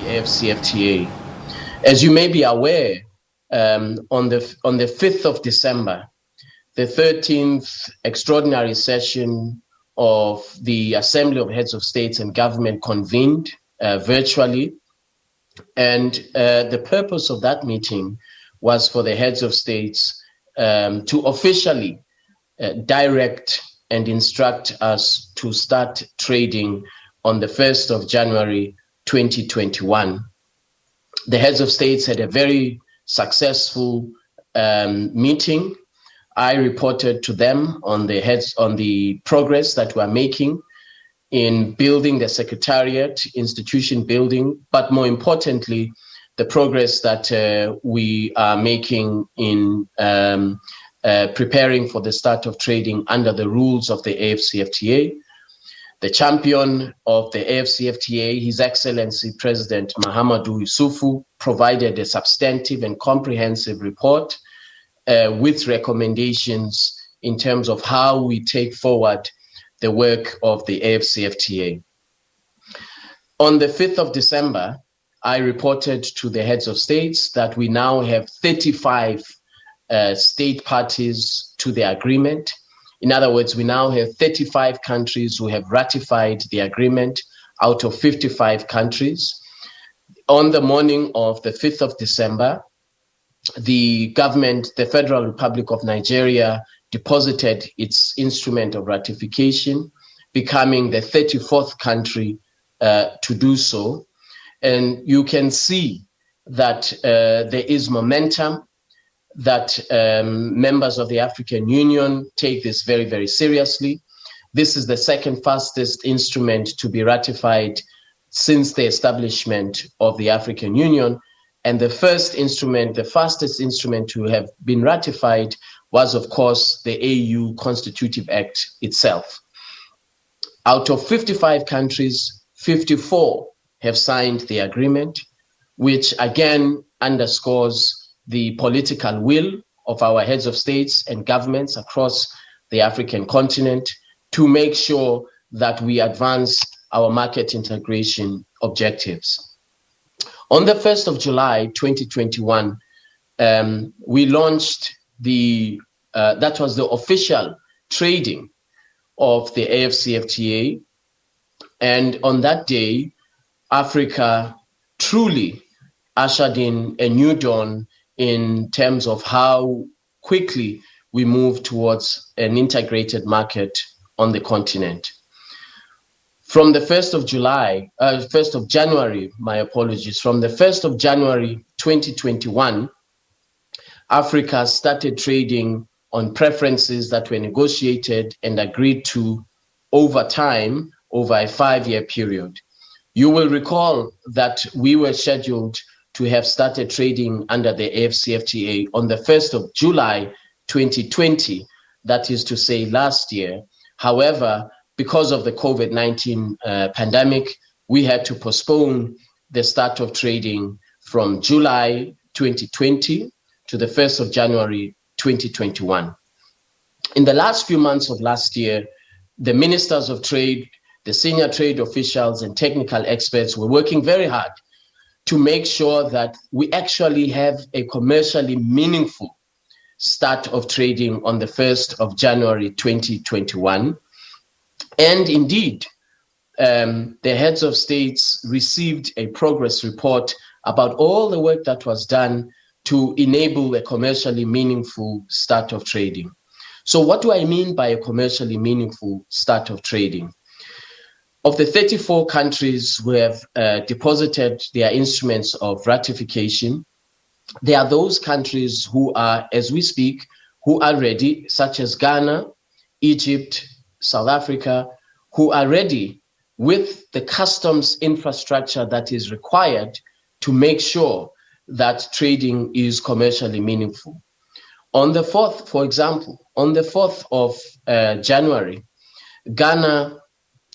AfCTA. As you may be aware, on the 5th of December, the 13th extraordinary session of the Assembly of Heads of States and Government convened virtually. And the purpose of that meeting was for the heads of states to officially direct and instruct us to start trading on the 1st of January 2021. The heads of states had a very successful meeting. I reported to them on the progress that we're making in building the secretariat, institution building, but more importantly, the progress that we are making in preparing for the start of trading under the rules of the AfCFTA. The champion of the AfCFTA, His Excellency President Mahamadou Issoufou, provided a substantive and comprehensive report with recommendations in terms of how we take forward the work of the AfCFTA. On the 5th of December, I reported to the heads of states that we now have 35 state parties to the agreement. In other words, we now have 35 countries who have ratified the agreement out of 55 countries. On the morning of the 5th of December, the government, the Federal Republic of Nigeria, deposited its instrument of ratification, becoming the 34th country to do so. And you can see that there is momentum, that members of the African Union take this very, very seriously. This is the second fastest instrument to be ratified since the establishment of the African Union. And the first instrument, the fastest instrument to have been ratified was, of course, the AU Constitutive Act itself. Out of 55 countries, 54 have signed the agreement, which again underscores the political will of our heads of states and governments across the African continent to make sure that we advance our market integration objectives. On the 1st of July 2021, we launched that was the official trading of the AfCFTA. And on that day, Africa truly ushered in a new dawn in terms of how quickly we move towards an integrated market on the continent. From the 1st of January, my apologies, from the 1st of January 2021, Africa started trading on preferences that were negotiated and agreed to over time, over a 5-year period. You will recall that we were scheduled to have started trading under the AfCFTA on the 1st of July 2020, that is to say last year. However, because of the COVID-19 pandemic, we had to postpone the start of trading from July 2020 to the 1st of January 2021. In the last few months of last year, the ministers of trade, the senior trade officials and technical experts were working very hard to make sure that we actually have a commercially meaningful start of trading on the 1st of January 2021. And indeed, the heads of states received a progress report about all the work that was done to enable a commercially meaningful start of trading. So what do I mean by a commercially meaningful start of trading? Of the 34 countries who have deposited their instruments of ratification, there are those countries who are, as we speak, who are ready, such as Ghana, Egypt, South Africa, who are ready with the customs infrastructure that is required to make sure that trading is commercially meaningful. On the 4th, for example, on the 4th of January, Ghana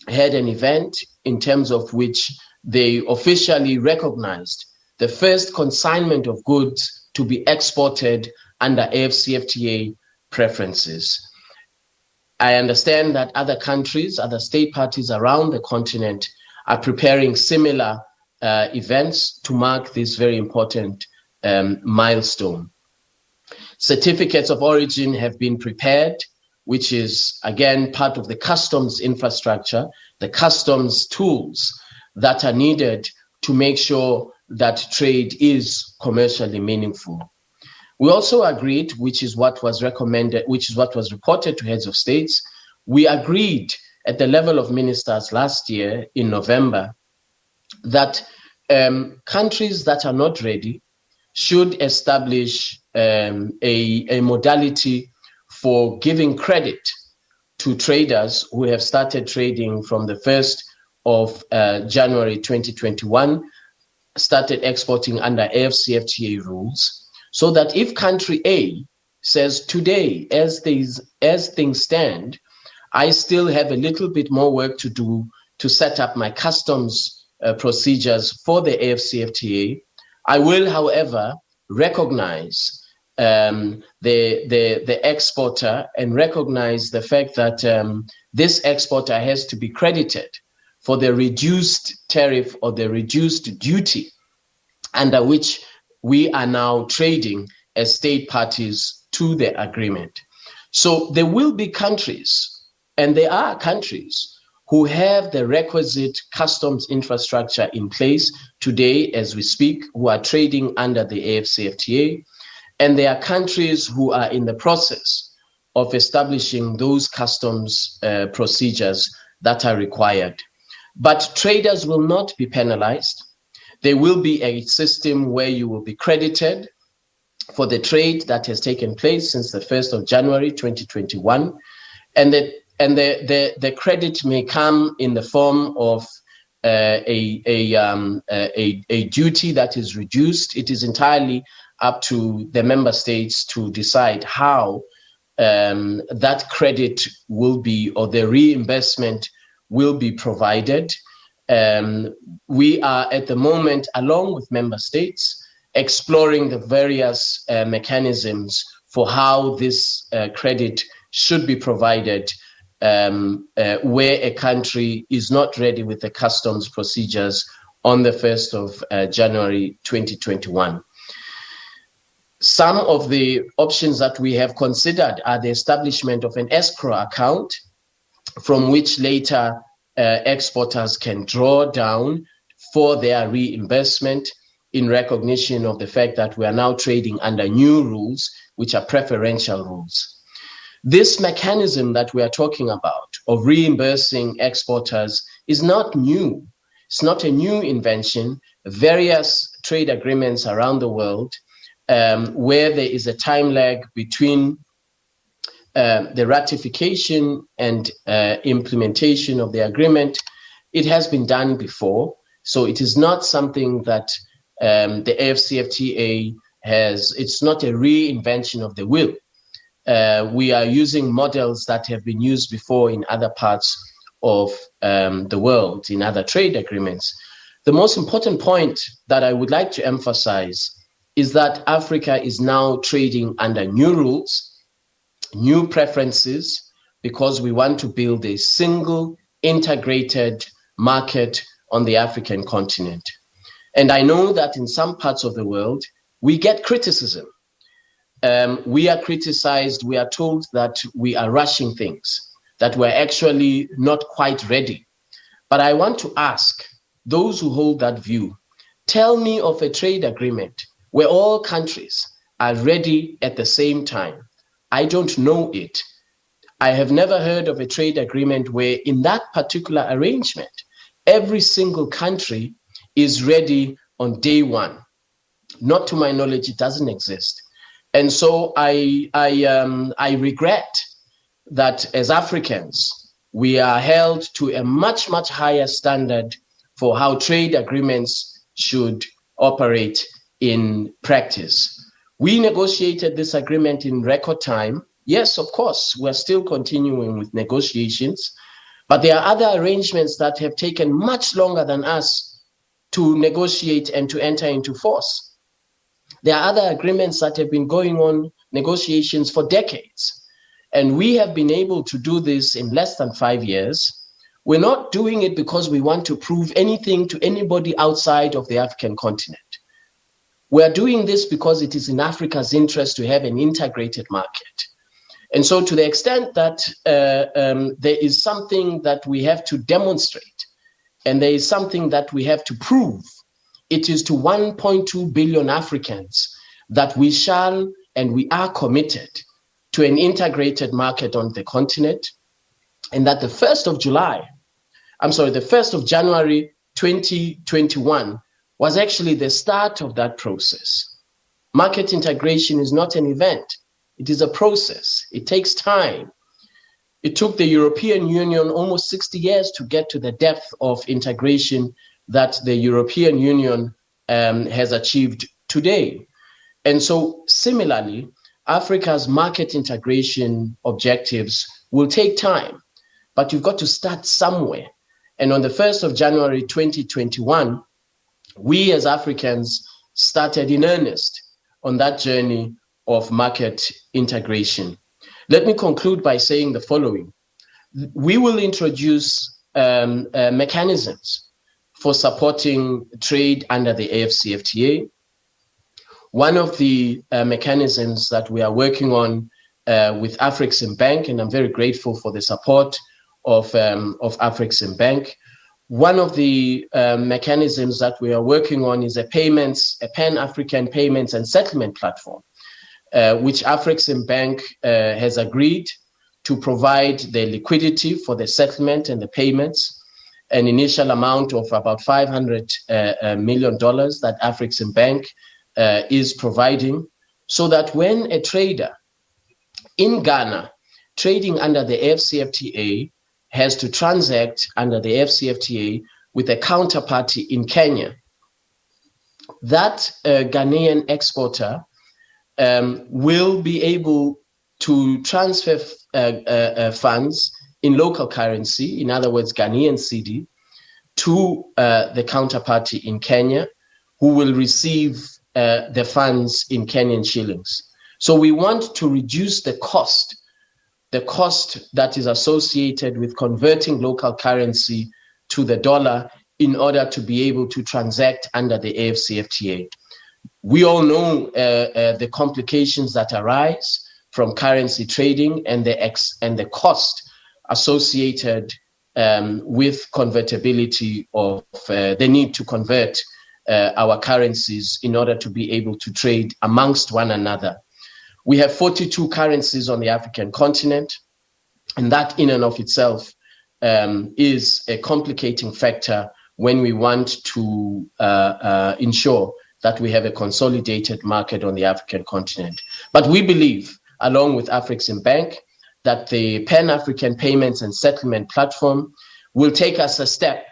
had an event in terms of which they officially recognized the first consignment of goods to be exported under AfCFTA preferences. I understand that other countries, other state parties around the continent are preparing similar events to mark this very important milestone. Certificates of origin have been prepared, which is, again, part of the customs infrastructure, the customs tools that are needed to make sure that trade is commercially meaningful. We also agreed, which is what was recommended, which is what was reported to heads of states, we agreed at the level of ministers last year in November that countries that are not ready should establish a modality for giving credit to traders who have started trading from the 1st of January 2021, started exporting under AfCTA rules, so that if country A says today, as things stand, I still have a little bit more work to do to set up my customs procedures for the AfCTA, I will, however, recognize the exporter and recognize the fact that this exporter has to be credited for the reduced tariff or the reduced duty under which we are now trading as state parties to the agreement. So there will be countries, and there are countries, who have the requisite customs infrastructure in place today as we speak, who are trading under the AfCFTA, and there are countries who are in the process of establishing those customs procedures that are required. But traders will not be penalized. There will be a system where you will be credited for the trade that has taken place since the 1st of January 2021, and the credit may come in the form of a duty that is reduced. It is entirely up to the member states to decide how that credit will be, or the reimbursement will be provided. We are at the moment, along with member states, exploring the various mechanisms for how this credit should be provided where a country is not ready with the customs procedures on the 1st of January 2021. Some of the options that we have considered are the establishment of an escrow account from which later exporters can draw down for their reimbursement in recognition of the fact that we are now trading under new rules, which are preferential rules. This mechanism that we are talking about of reimbursing exporters is not new. It's not a new invention. Various trade agreements around the world where there is a time lag between the ratification and implementation of the agreement, it has been done before. So it is not something that the AfCFTA has, it's not a reinvention of the wheel. We are using models that have been used before in other parts of the world, in other trade agreements. The most important point that I would like to emphasize is that Africa is now trading under new rules, new preferences, because we want to build a single integrated market on the African continent. And I know that in some parts of the world, we get criticism. We are criticized, we are told that we are rushing things, that we're actually not quite ready. But I want to ask those who hold that view, tell me of a trade agreement where all countries are ready at the same time. I don't know it. I have never heard of a trade agreement where in that particular arrangement, every single country is ready on day one. Not to my knowledge, it doesn't exist. And so I regret that as Africans, we are held to a much, much higher standard for how trade agreements should operate in practice. We negotiated this agreement in record time. Yes, of course, we're still continuing with negotiations, but there are other arrangements that have taken much longer than us to negotiate and to enter into force. There are other agreements that have been going on, negotiations for decades. And we have been able to do this in less than 5 years We're not doing it because we want to prove anything to anybody outside of the African continent. We are doing this because it is in Africa's interest to have an integrated market. And so to the extent that there is something that we have to demonstrate, and there is something that we have to prove, it is to 1.2 billion Africans that we shall and we are committed to an integrated market on the continent, and that the 1st of January 2021 was actually the start of that process. Market integration is not an event. It is a process. It takes time. It took the European Union almost 60 years to get to the depth of integration that the European Union has achieved today. And so similarly, Africa's market integration objectives will take time, but you've got to start somewhere. And on the 1st of January 2021, we as Africans started in earnest on that journey of market integration. Let me conclude by saying the following. We will introduce mechanisms for supporting trade under the AfCFTA. One of the mechanisms that we are working on with AfXimBank, and I'm very grateful for the support of AfXimBank. One of the mechanisms that we are working on is a Pan-African payments and settlement platform, which AfXimBank has agreed to provide the liquidity for the settlement and the payments, an initial amount of about $500 million that AfXimBank is providing, so that when a trader in Ghana trading under the AfCFTA has to transact under the AfCFTA with a counterparty in Kenya, that Ghanaian exporter will be able to transfer funds in local currency, in other words, Ghanaian CD, to the counterparty in Kenya, who will receive the funds in Kenyan Shillngs. So we want to reduce the cost that is associated with converting local currency to the dollar in order to be able to transact under the AfCFTA. We all know the complications that arise from currency trading and the cost associated with convertibility of the need to convert our currencies in order to be able to trade amongst one another. We have 42 currencies on the African continent, and that in and of itself is a complicating factor when we want to ensure that we have a consolidated market on the African continent. But we believe, along with AfXimBank, that the Pan-African Payments and Settlement Platform will take us a step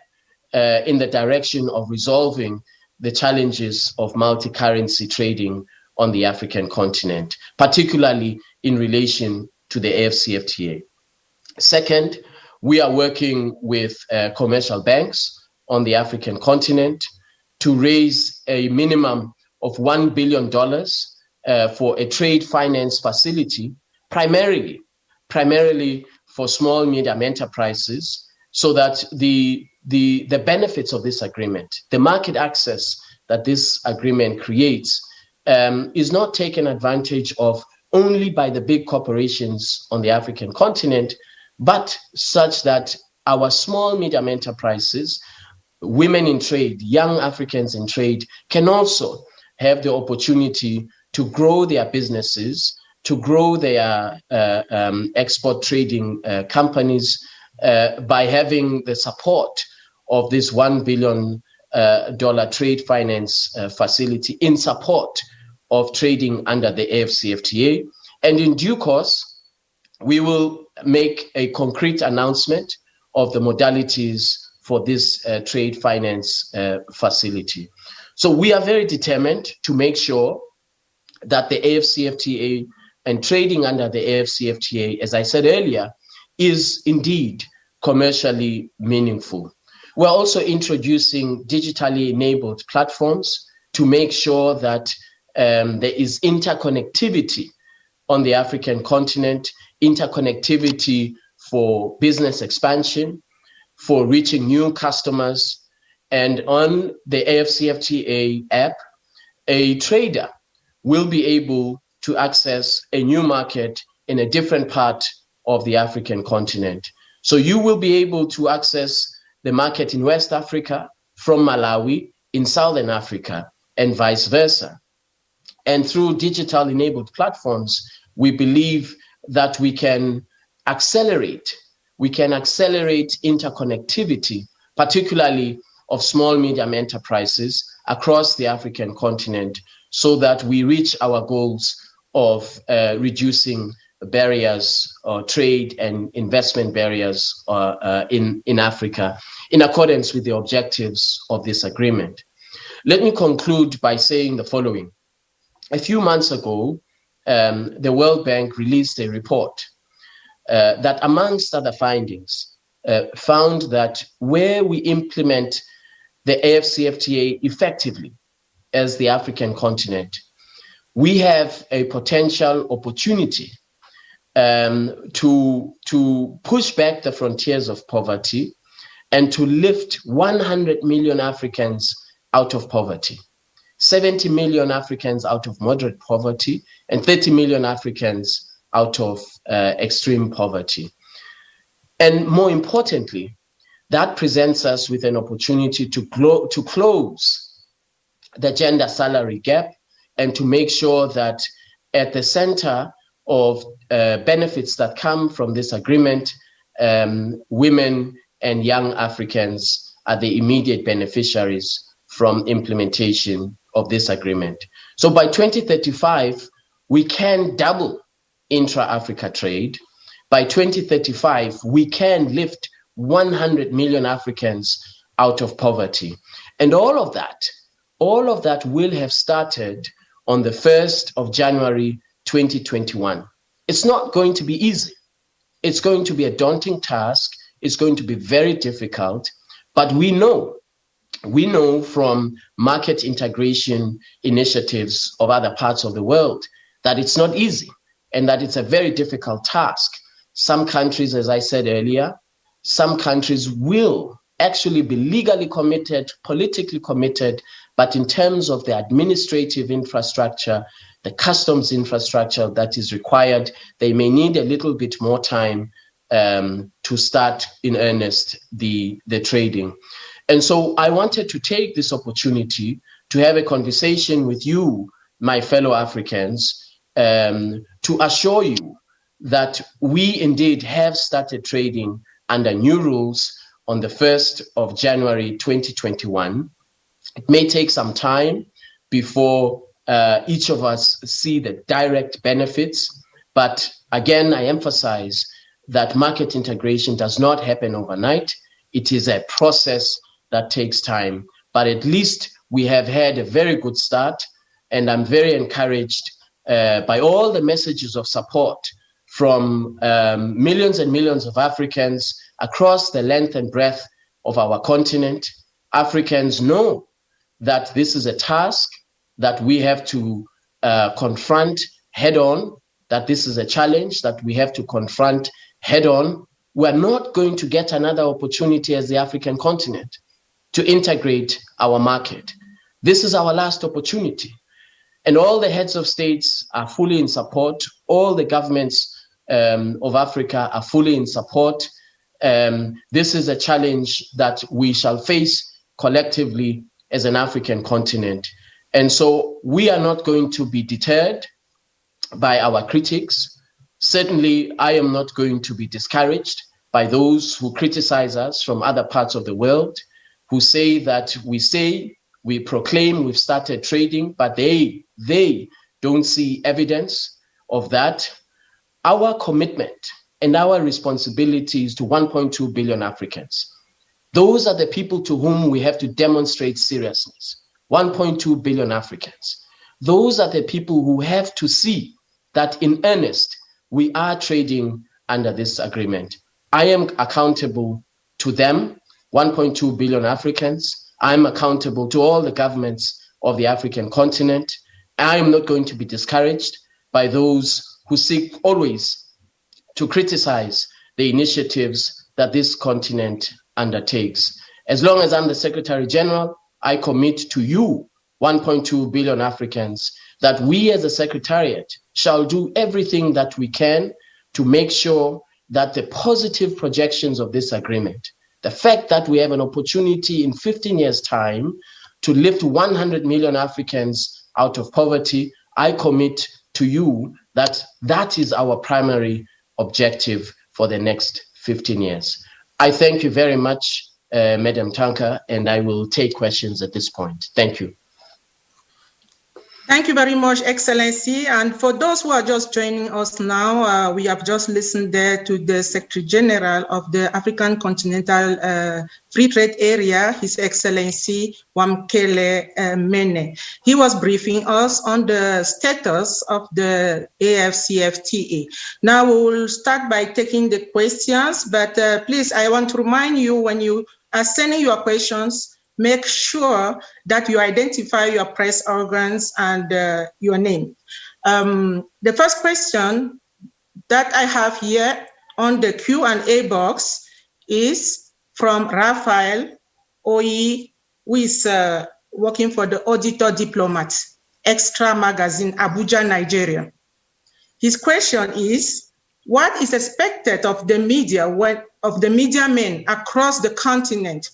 in the direction of resolving the challenges of multi-currency trading on the African continent, particularly in relation to the AfCFTA. Second, we are working with commercial banks on the African continent to raise a minimum of $1 billion for a trade finance facility, primarily for small, medium enterprises, so that the benefits of this agreement, the market access that this agreement creates, is not taken advantage of only by the big corporations on the African continent, but such that our small, medium enterprises, women in trade, young Africans in trade, can also have the opportunity to grow their businesses, to grow their export trading companies by having the support of this $1 billion trade finance facility in support of trading under the AfCFTA. And in due course, we will make a concrete announcement of the modalities for this trade finance facility. So we are very determined to make sure that the AfCFTA and trading under the AfCFTA, as I said earlier, is indeed commercially meaningful. We're also introducing digitally enabled platforms to make sure that there is interconnectivity on the African continent, interconnectivity for business expansion, for reaching new customers. And on the AfCTA app, a trader will be able to access a new market in a different part of the African continent. So you will be able to access the market in West Africa from Malawi in Southern Africa and vice versa. And through digital enabled platforms, we believe that we can accelerate interconnectivity, particularly of small, medium enterprises across the African continent, so that we reach our goals of reducing barriers or trade and investment barriers in Africa, in accordance with the objectives of this agreement. Let me conclude by saying the following. A few months ago, the World Bank released a report that, amongst other findings, found that where we implement the AfCFTA effectively as the African continent, we have a potential opportunity to push back the frontiers of poverty and to lift 100 million Africans out of poverty, 70 million Africans out of moderate poverty, and 30 million Africans out of extreme poverty. And more importantly, that presents us with an opportunity to close the gender salary gap and to make sure that at the center of benefits that come from this agreement, women and young Africans are the immediate beneficiaries from implementation of this agreement. So by 2035, we can double intra-Africa trade. By 2035, we can lift 100 million Africans out of poverty. And all of that will have started on the 1st of January 2021. It's not going to be easy. It's going to be a daunting task. It's going to be very difficult, but we know from market integration initiatives of other parts of the world that it's not easy and that it's a very difficult task. Some countries, as I said earlier, some countries will actually be legally committed, politically committed, but in terms of the administrative infrastructure, the customs infrastructure that is required, they may need a little bit more time to start in earnest the trading. And so I wanted to take this opportunity to have a conversation with you, my fellow Africans, to assure you that we indeed have started trading under new rules on the 1st of January 2021. It may take some time before each of us see the direct benefits, but again, I emphasize that market integration does not happen overnight. It is a process that takes time, but at least we have had a very good start, and I'm very encouraged by all the messages of support from millions and millions of Africans across the length and breadth of our continent. Africans know that this is a task that we have to confront head on, that this is a challenge that we have to confront head on. We're not going to get another opportunity as the African continent to integrate our market. This is our last opportunity. And all the heads of states are fully in support. All the governments of Africa are fully in support. This is a challenge that we shall face collectively as an African continent. And so we are not going to be deterred by our critics. Certainly, I am not going to be discouraged by those who criticize us from other parts of the world, who say that we proclaim we've started trading, but they don't see evidence of that. Our commitment and our responsibility is to 1.2 billion Africans. Those are the people to whom we have to demonstrate seriousness. 1.2 billion Africans. Those are the people who have to see that in earnest, we are trading under this agreement. I am accountable to them, 1.2 billion Africans. I'm accountable to all the governments of the African continent. I am not going to be discouraged by those who seek always to criticize the initiatives that this continent undertakes. As long as I'm the Secretary General, I commit to you, 1.2 billion Africans, that we as a Secretariat shall do everything that we can to make sure that the positive projections of this agreement, the fact that we have an opportunity in 15 years' time to lift 100 million Africans out of poverty, I commit to you that that is our primary objective for the next 15 years. I thank you very much, Madam Tanka, and I will take questions at this point. Thank you. Thank you very much, Excellency. And for those who are just joining us now, we have just listened there to the Secretary General of the African Continental Free Trade Area, His Excellency Wamkele Mene. He was briefing us on the status of the AfCTA. Now we will start by taking the questions, but please, I want to remind you, when you are sending your questions, make sure that you identify your press organs and your name. The first question that I have here on the Q&A box is from Raphael Oyi, who is working for the Auditor Diplomat, Extra Magazine, Abuja, Nigeria. His question is, what is expected of the media men across the continent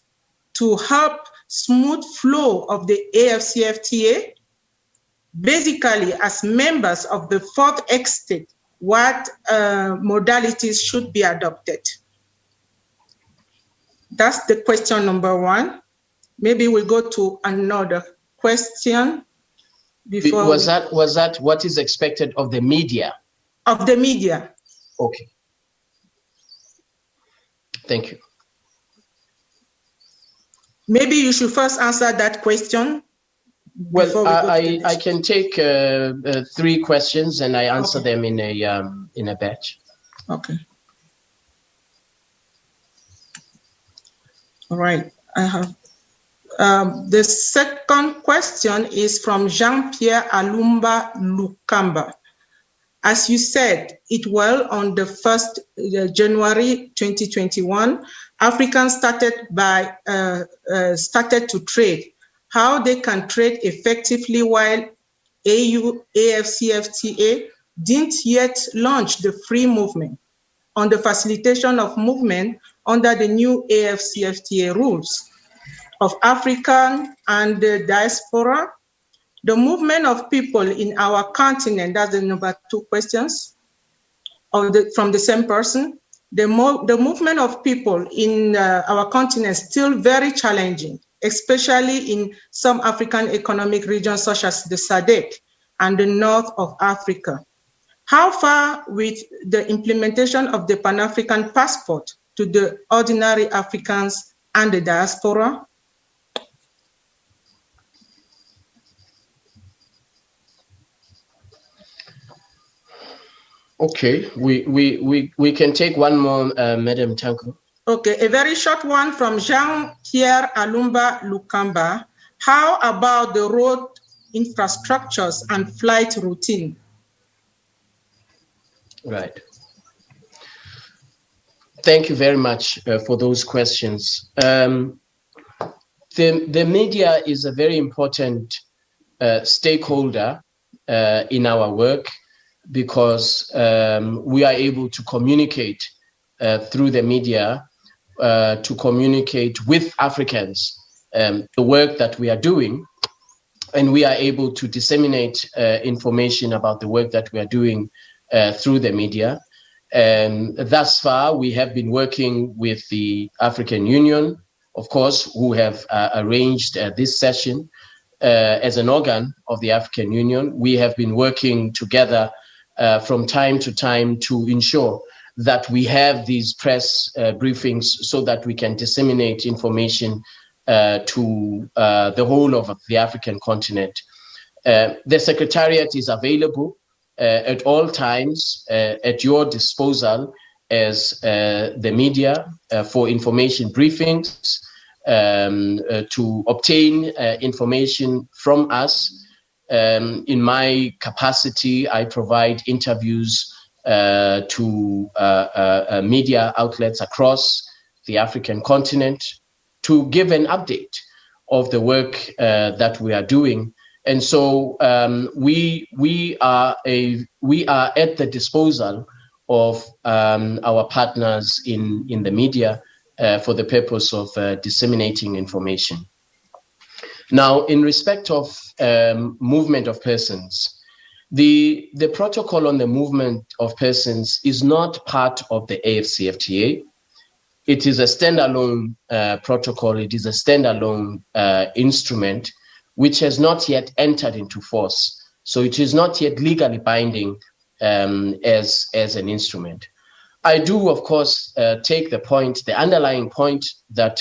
to help smooth flow of the AfCFTA? Basically, as members of the fourth estate, what modalities should be adopted? That's the question number one. Maybe we'll go to another question. Was that what is expected of the media? Of the media. Okay. Thank you. Maybe you should first answer that question. Well, I can take 3 questions and I answer them in a batch. Okay. All right. I have the second question is from Jean-Pierre Alumba Lukamba. As you said it well, on the 1st January 2021, Africans started to trade. How they can trade effectively while AfCFTA didn't yet launch the free movement on the facilitation of movement under the new AfCFTA rules of African and the diaspora. The movement of people in our continent, that's the number 2 questions from the same person. The movement of people in our continent is still very challenging, especially in some African economic regions such as the SADC and the north of Africa. How far with the implementation of the Pan-African passport to the ordinary Africans and the diaspora? Okay, we can take one more, Madam Tanko. Okay, a very short one from Jean-Pierre Alumba Lukamba. How about the road infrastructures and flight routine? Right. Thank you very much for those questions. The media is a very important stakeholder in our work, because we are able to communicate through the media to communicate with Africans the work that we are doing, and we are able to disseminate information about the work that we are doing through the media. Thus far, we have been working with the African Union, of course, who have arranged this session as an organ of the African Union. We have been working together from time to time to ensure that we have these press briefings so that we can disseminate information to the whole of the African continent. The Secretariat is available at all times at your disposal as the media for information briefings, to obtain information from us. In my capacity, I provide interviews to media outlets across the African continent to give an update of the work that we are doing. And so we are at the disposal of our partners in the media for the purpose of disseminating information. Now, in respect of movement of persons, the protocol on the movement of persons is not part of the AfCFTA. It is a standalone protocol. It is a standalone instrument which has not yet entered into force. So it is not yet legally binding as an instrument. I do, of course, take the point, the underlying point that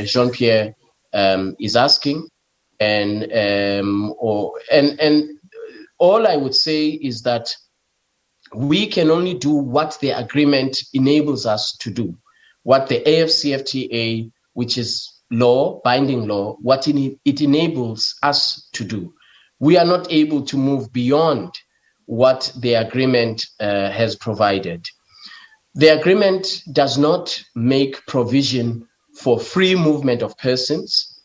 Jean-Pierre is asking, and all I would say is that we can only do what the agreement enables us to do, what the AfCFTA, which is law, binding law, what it enables us to do. We are not able to move beyond what the agreement has provided. The agreement does not make provision for free movement of persons.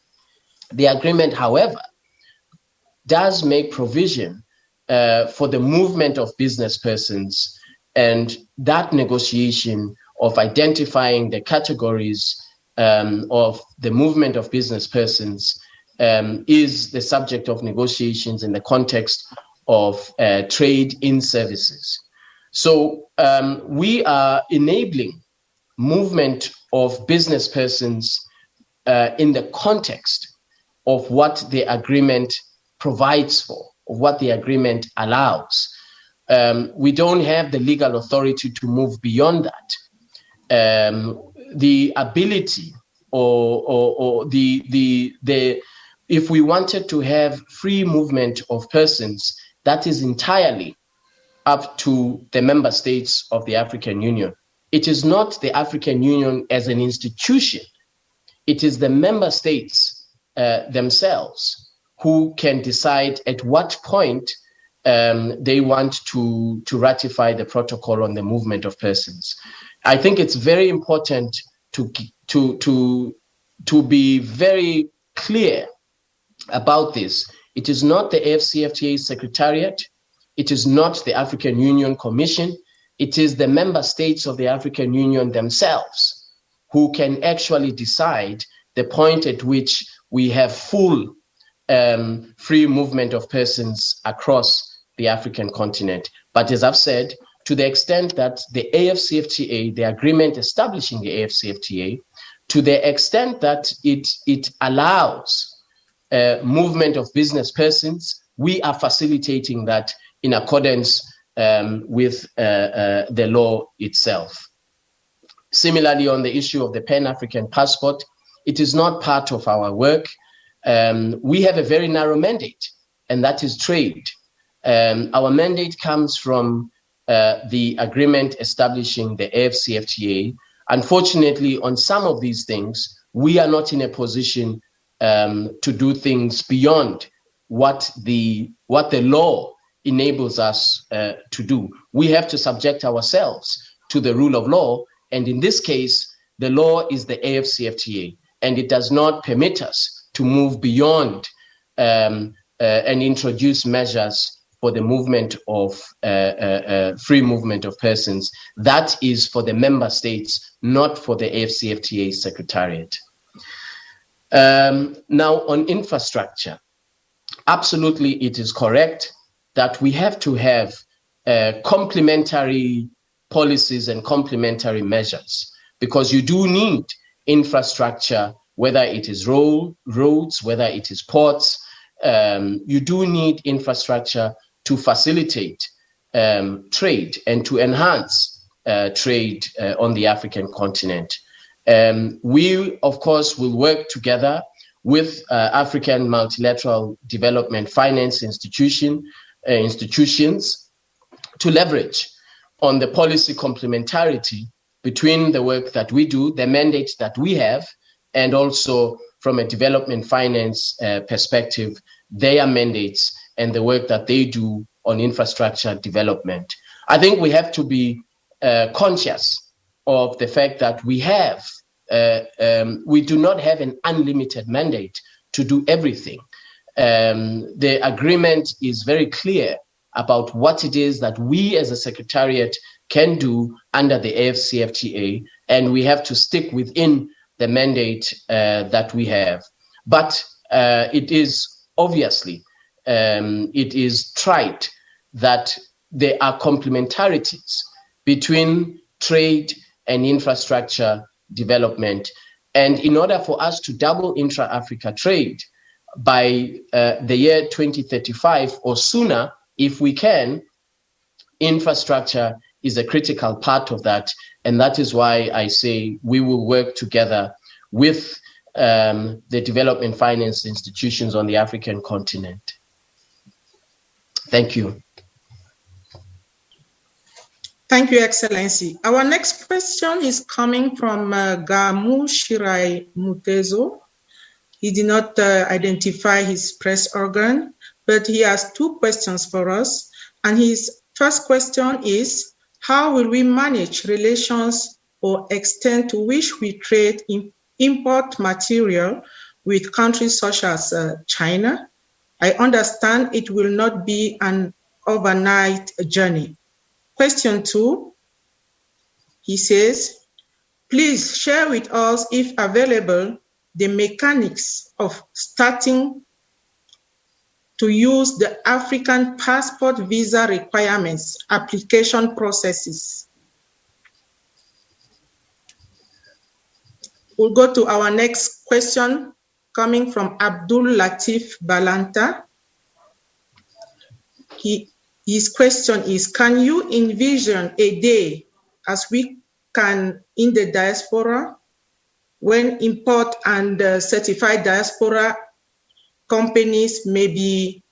The agreement, however, does make provision for the movement of business persons, and that negotiation of identifying the categories of the movement of business persons is the subject of negotiations in the context of trade in services. So we are enabling movement of business persons in the context of what the agreement provides for, of what the agreement allows. We don't have the legal authority to move beyond that. The ability or if we wanted to have free movement of persons, that is entirely up to the member states of the African Union. It is not the African Union as an institution. It is the member states themselves who can decide at what point they want to ratify the protocol on the movement of persons. I think it's very important to be very clear about this. It is not the AfCFTA Secretariat. It is not the African Union Commission. It is the member states of the African Union themselves who can actually decide the point at which we have full free movement of persons across the African continent. But as I've said, to the extent that the AfCFTA, the agreement establishing the AfCFTA, to the extent that it allows movement of business persons, we are facilitating that in accordance with the law itself. Similarly, on the issue of the Pan-African passport, it is not part of our work. We have a very narrow mandate, and that is trade. Our mandate comes from the agreement establishing the AfCFTA. Unfortunately, on some of these things, we are not in a position to do things beyond what the law enables us to do. We have to subject ourselves to the rule of law, and in this case, the law is the AfCFTA, and it does not permit us to move beyond and introduce measures for the movement of free movement of persons. That is for the member states, not for the AfCFTA Secretariat. Now, on infrastructure, absolutely it is correct that we have to have complementary policies and complementary measures, because you do need infrastructure, whether it is roads, whether it is ports. You do need infrastructure to facilitate trade and to enhance trade on the African continent. We, of course, will work together with African multilateral development finance institutions to leverage on the policy complementarity between the work that we do, the mandate that we have, and also from a development finance perspective, their mandates and the work that they do on infrastructure development. I think we have to be conscious of the fact that we have we do not have an unlimited mandate to do everything. The agreement is very clear about what it is that we as a secretariat can do under the AfCFTA, and we have to stick within the mandate that we have. But it is obviously, it is trite that there are complementarities between trade and infrastructure development. And in order for us to double intra-Africa trade by the year 2035 or sooner, if we can, infrastructure is a critical part of that. And that is why I say we will work together with the development finance institutions on the African continent. Thank you. Thank you, Excellency. Our next question is coming from Gamu Shirai Mutezo. He did not identify his press organ, but he has two questions for us. And his first question is, how will we manage relations or extent to which we trade import material with countries such as China? I understand it will not be an overnight journey. Question 2, he says, please share with us, if available, the mechanics of starting to use the African passport visa requirements application processes. We'll go to our next question coming from Abdul Latif Balanta. His question is, can you envision a day as we can in the diaspora when import and certified diaspora companies may be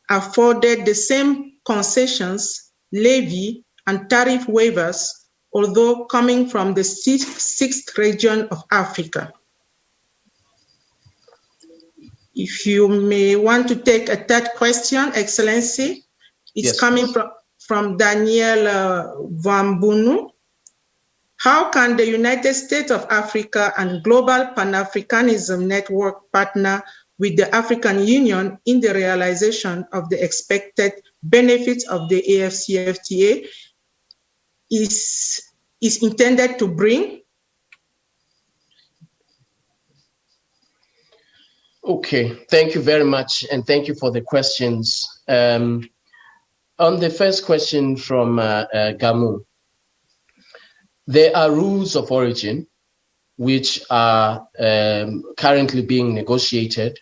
afforded the same concessions, levy, and tariff waivers, although coming from the sixth region of Africa? If you may want to take a third question, Excellency. It's yes, coming from Daniel Vambunu. How can the United States of Africa and Global Pan-Africanism Network partner with the African Union in the realization of the expected benefits of the AfCFTA is intended to bring? Okay, thank you very much, and thank you for the questions. On the first question from Gamu, there are rules of origin which are currently being negotiated,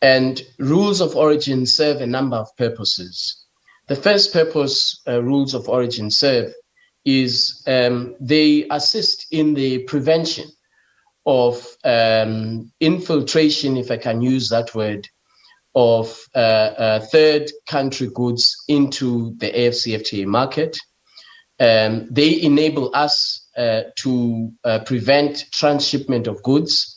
and rules of origin serve a number of purposes. The first purpose rules of origin serve is they assist in the prevention of infiltration, if I can use that word, of third country goods into the AfCFTA market. They enable us to prevent transshipment of goods.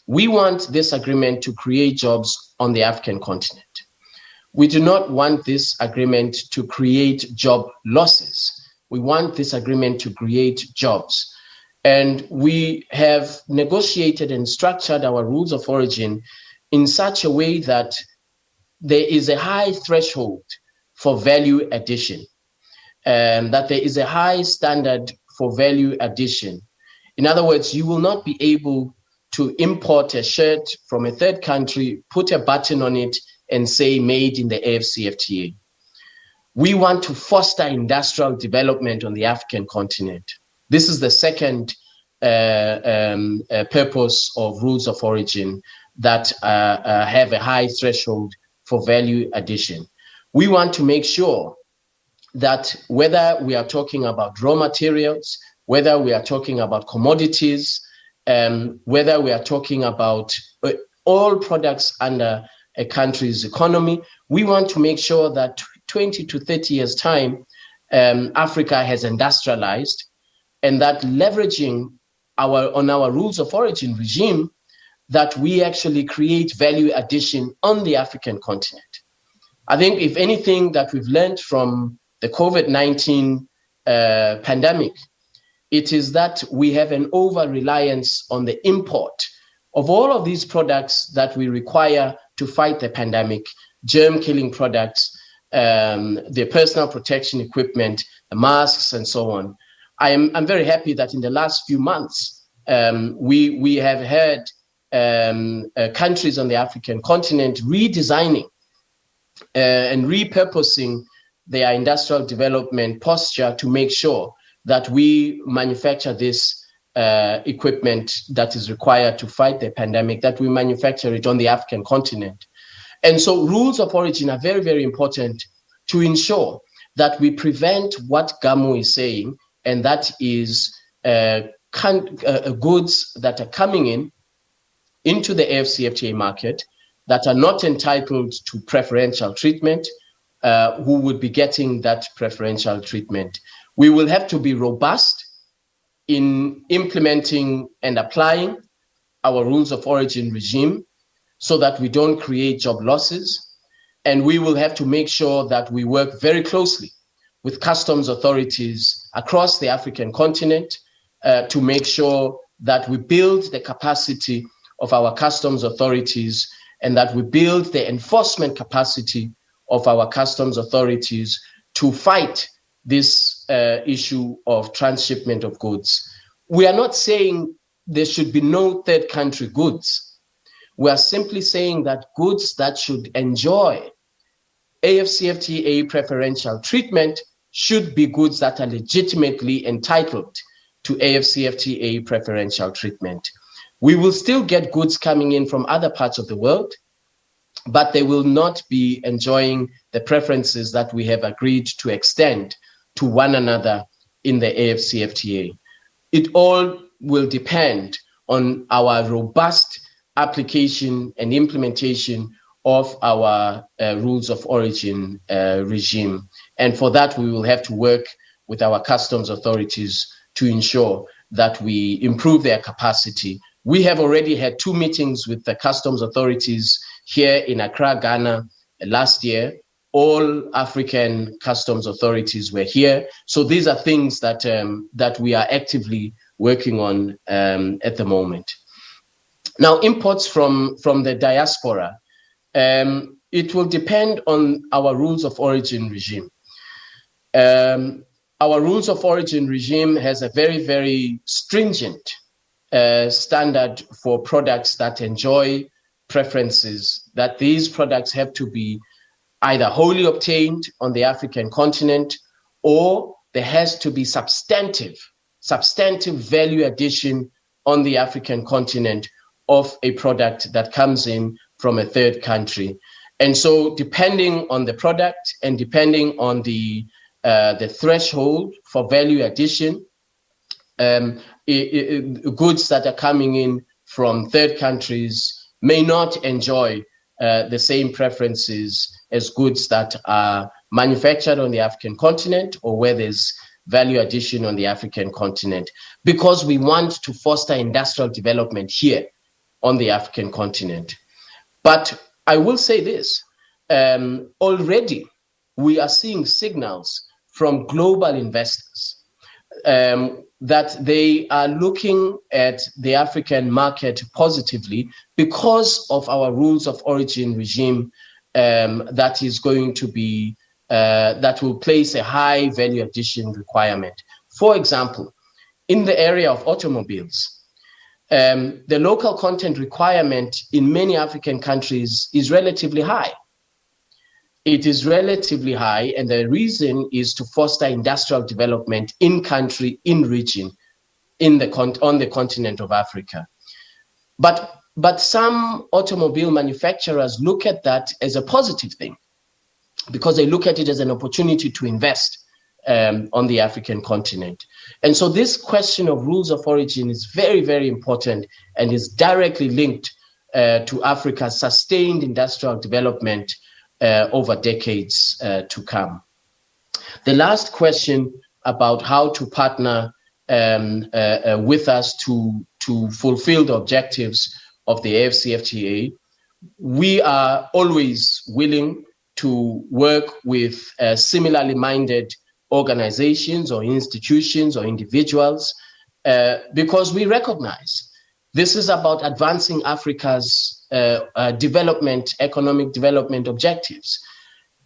We want this agreement to create jobs on the African continent. We do not want this agreement to create job losses. We want this agreement to create jobs. And we have negotiated and structured our rules of origin in such a way that there is a high threshold for value addition, that there is a high standard for value addition. In other words, you will not be able to import a shirt from a third country, put a button on it, and say made in the AfCFTA. We want to foster industrial development on the African continent. This is the second purpose of rules of origin, that have a high threshold for value addition. We want to make sure that whether we are talking about raw materials, whether we are talking about commodities, whether we are talking about all products under a country's economy, we want to make sure that 20 to 30 years' time, Africa has industrialized, and that leveraging on our rules of origin regime, that we actually create value addition on the African continent. I think if anything that we've learned from the COVID-19 pandemic it is that we have an over-reliance on the import of all of these products that we require to fight the pandemic, germ-killing products, the personal protection equipment, the masks, and so on. I'm very happy that in the last few months, we have had countries on the African continent redesigning and repurposing their industrial development posture to make sure that we manufacture this equipment that is required to fight the pandemic, that we manufacture it on the African continent. And so rules of origin are very, very important to ensure that we prevent what Gamu is saying, and that is goods that are coming into the AfCFTA market that are not entitled to preferential treatment, who would be getting that preferential treatment. We will have to be robust in implementing and applying our rules of origin regime so that we don't create job losses. And we will have to make sure that we work very closely with customs authorities across the African continent to make sure that we build the capacity of our customs authorities and that we build the enforcement capacity of our customs authorities to fight this issue of transshipment of goods. We are not saying there should be no third country goods. We are simply saying that goods that should enjoy AfCFTA preferential treatment should be goods that are legitimately entitled to AfCFTA preferential treatment. We will still get goods coming in from other parts of the world, but they will not be enjoying the preferences that we have agreed to extend to one another in the AfCFTA. It all will depend on our robust application and implementation of our rules of origin regime. And for that, we will have to work with our customs authorities to ensure that we improve their capacity. We have already had 2 meetings with the customs authorities here in Accra, Ghana, last year. All African customs authorities were here. So these are things that, that we are actively working on at the moment. Now, imports from the diaspora, it will depend on our rules of origin regime. Our rules of origin regime has a very, very stringent standard for products that enjoy preferences, that these products have to be either wholly obtained on the African continent, or there has to be substantive value addition on the African continent of a product that comes in from a third country. And so depending on the product and depending on the threshold for value addition, goods that are coming in from third countries may not enjoy the same preferences as goods that are manufactured on the African continent or where there's value addition on the African continent, because we want to foster industrial development here on the African continent. But I will say this, already we are seeing signals from global investors that they are looking at the African market positively because of our rules of origin regime that is going to be, that will place a high value addition requirement. For example, in the area of automobiles, the local content requirement in many African countries is relatively high. It is relatively high, and the reason is to foster industrial development in country, in region, on the continent of Africa. But some automobile manufacturers look at that as a positive thing, because they look at it as an opportunity to invest on the African continent. And so this question of rules of origin is very, very important and is directly linked to Africa's sustained industrial development over decades to come. The last question about how to partner with us to fulfill the objectives of the AfCFTA, we are always willing to work with similarly minded organizations or institutions or individuals, because we recognize this is about advancing Africa's economic development objectives.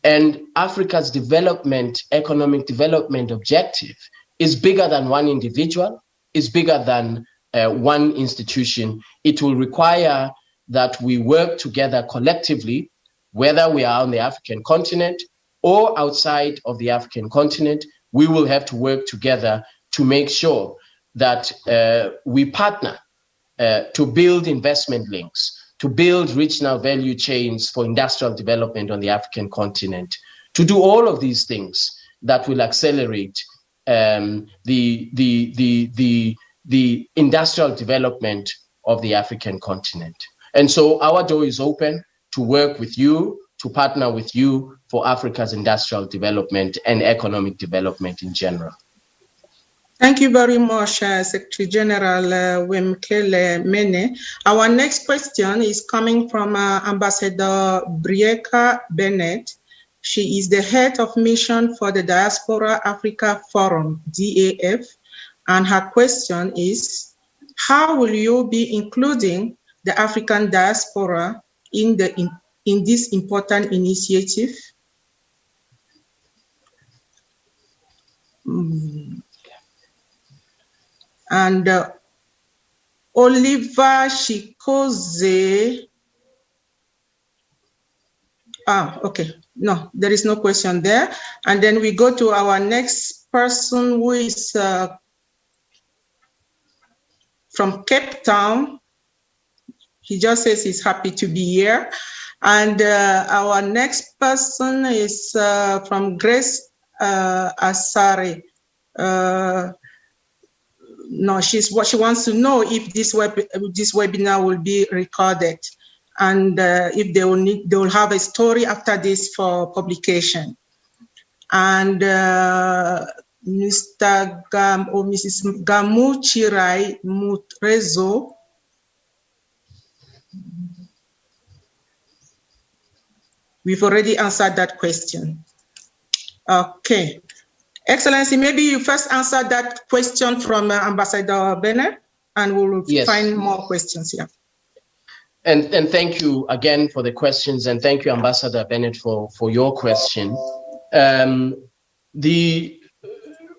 And Africa's economic development objective is bigger than one individual, is bigger than one institution. It will require that we work together collectively, whether we are on the African continent or outside of the African continent. We will have to work together to make sure that we partner to build investment links, to build regional value chains for industrial development on the African continent, to do all of these things that will accelerate the industrial development of the African continent. And so our door is open to work with you, to partner with you for Africa's industrial development and economic development in general. Thank you very much, Secretary General Wamkele Mene. Our next question is coming from Ambassador Brieka Bennett. She is the head of mission for the Diaspora Africa Forum, DAF, and her question is, how will you be including the African diaspora in this important initiative? And Oliver Shikoze. Okay. No, there is no question there. And then we go to our next person, who is from Cape Town. He just says he's happy to be here. And our next person is from Grace Asare. No, she wants to know if this webinar will be recorded, and if they will have a story after this for publication. And Mr. or Mrs. Gamuchirai Mutrezo. We've already answered that question. Okay. Excellency, maybe you first answer that question from Ambassador Bennett, and we'll find more questions here. And thank you again for the questions, and thank you, Ambassador Bennett, for your question.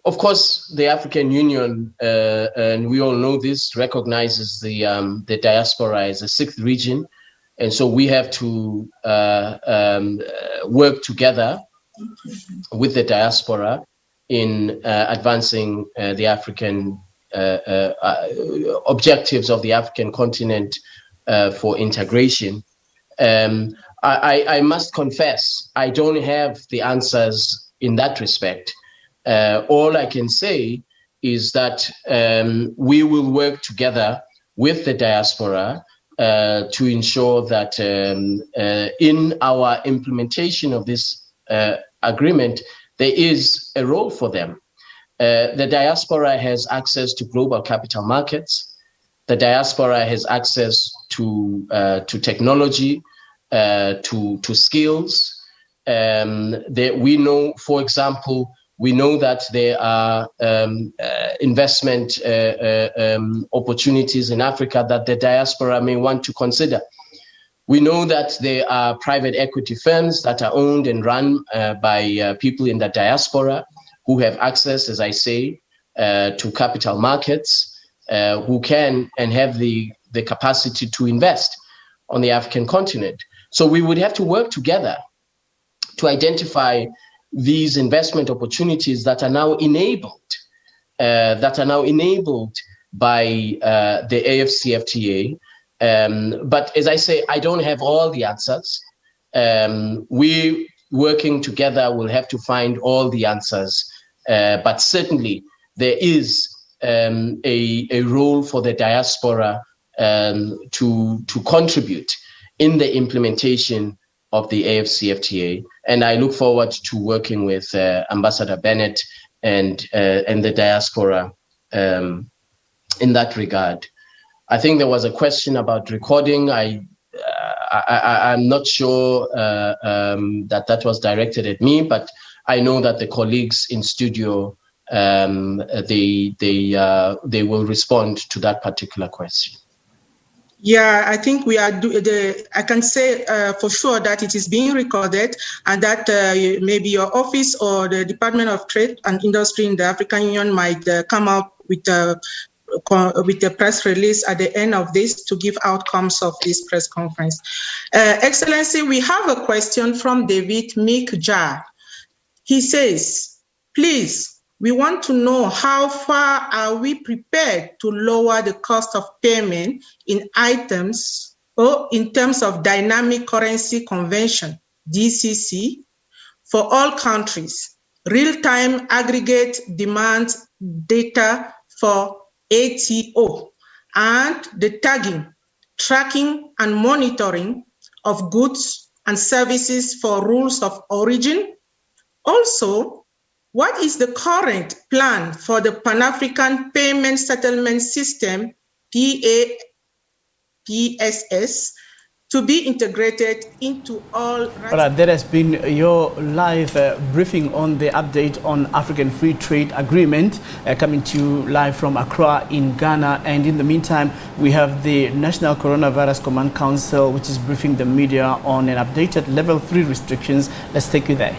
Of course, the African Union, and we all know this, recognizes the diaspora as a sixth region, and so we have to work together with the diaspora in advancing the African objectives of the African continent for integration. I must confess, I don't have the answers in that respect. All I can say is that we will work together with the diaspora to ensure that in our implementation of this agreement, there is a role for them. The diaspora has access to global capital markets. The diaspora has access to technology, to skills. We know, for example, that there are investment opportunities in Africa that the diaspora may want to consider. We know that there are private equity firms that are owned and run by people in the diaspora who have access, as I say, to capital markets, who can and have the capacity to invest on the African continent. So we would have to work together to identify these investment opportunities that are now enabled, by the AfCTA. But as I say, I don't have all the answers. We working together will have to find all the answers. But certainly there is a role for the diaspora to contribute in the implementation of the AfCFTA. And I look forward to working with Ambassador Bennett and the diaspora in that regard. I think there was a question about recording. I'm not sure that was directed at me, but I know that the colleagues in studio, they will respond to that particular question. Yeah, I think we are. I can say for sure that it is being recorded, and that maybe your office or the Department of Trade and Industry in the African Union might come up with a press release at the end of this to give outcomes of this press conference. Excellency, we have a question from David Mikja. He says, please, we want to know how far are we prepared to lower the cost of payment in items or in terms of dynamic currency convention, DCC, for all countries, real-time aggregate demand data for ATO, and the tagging, tracking, and monitoring of goods and services for rules of origin. Also, what is the current plan for the Pan-African Payment Settlement System, PAPSS, to be integrated into all... Right, that has been your live briefing on the update on African Free Trade Agreement, coming to you live from Accra in Ghana. And in the meantime, we have the National Coronavirus Command Council, which is briefing the media on an updated level 3 restrictions. Let's take you there.